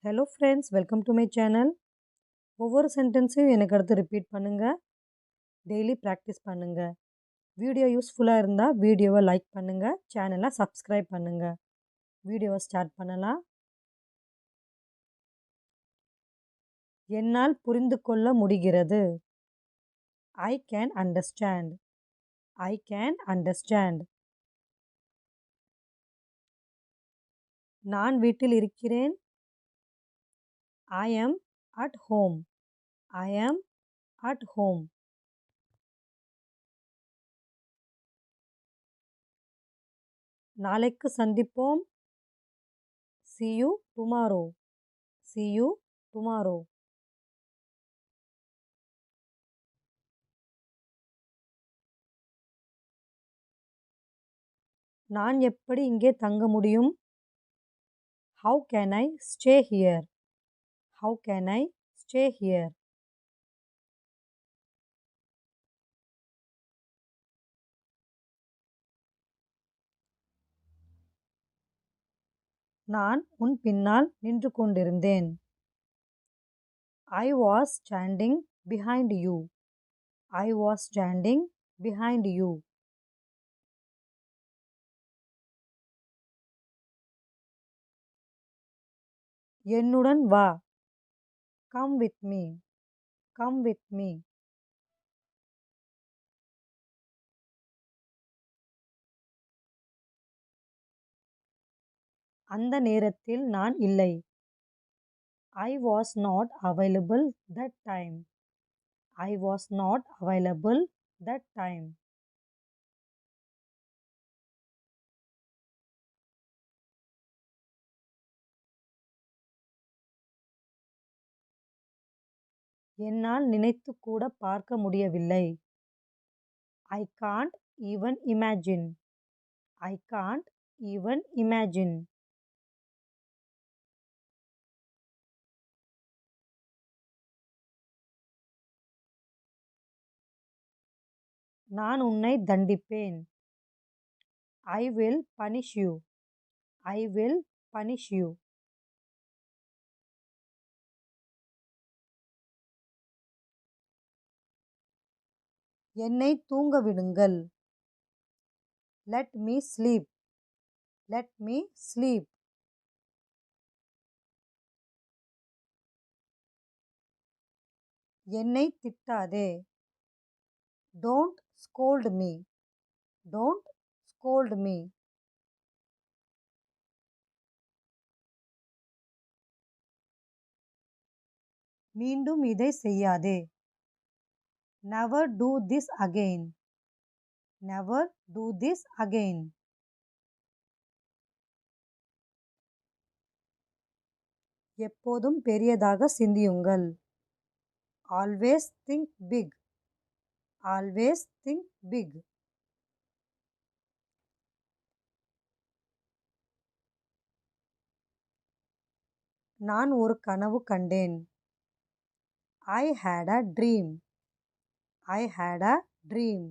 Hello friends, welcome to my channel. ஒவ்வொரு சென்டென்ஸையும் எனக்கு அடுத்து ரிப்பீட் பண்ணுங்கள். டெய்லி ப்ராக்டிஸ் பண்ணுங்கள். வீடியோ யூஸ்ஃபுல்லாக இருந்தால் வீடியோவை லைக் பண்ணுங்கள், சேனலை சப்ஸ்கிரைப் பண்ணுங்கள். வீடியோவை ஸ்டார்ட் பண்ணலாம். என்னால் புரிந்து கொள்ள முடிகிறது. I can understand. I can understand. நான் வீட்டில் இருக்கிறேன். ஐ am at home. I am at home. நாளைக்கு சந்திப்போம். See you tomorrow. See you tomorrow. நான் எப்படி இங்கே தங்க முடியும்? How can I stay here? How can I stay here? நான் உன் பின்னால் நின்று கொண்டிருந்தேன். I was standing behind you. I was standing behind you. என்னுடன் வா. Come with me. Come with me. அந்த நேரத்தில் நான் இல்லை. I was not available that time. I was not available that time. என்னால் நினைத்து கூட பார்க்க முடியவில்லை. I can't even imagine. I can't even imagine. நான் உன்னை தண்டிப்பேன். I will punish you. I will punish you. என்னை தூங்க விடுங்கள். Let me sleep. Let me sleep. என்னை திட்டாதே. Don't scold me. Don't scold me. மீண்டும் இதை செய்யாதே. Never do this again. Never do this again. எப்போதும் பெரியதாக சிந்தியுங்கள். Always think big. Always think big. நான் ஒரு கனவு கண்டேன். I had a dream. I had a dream.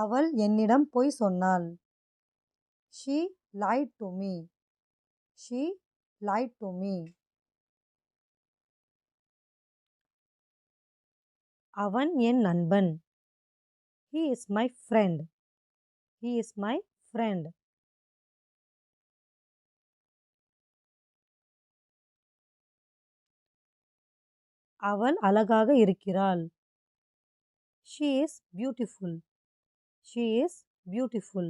அவள் என்னிடம் பொய் சொன்னாள். She lied to me. She lied to me. அவன் என் நண்பன். He is my friend. He is my friend. அவள் அழகாக இருக்கிறாள். She is beautiful. She is beautiful.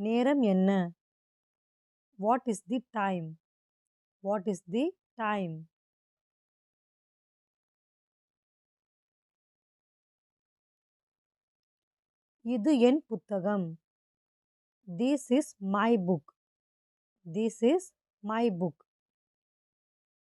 நேரம் என்ன? What is the time? What is the time? இது என் புத்தகம். This is my book. This is my book.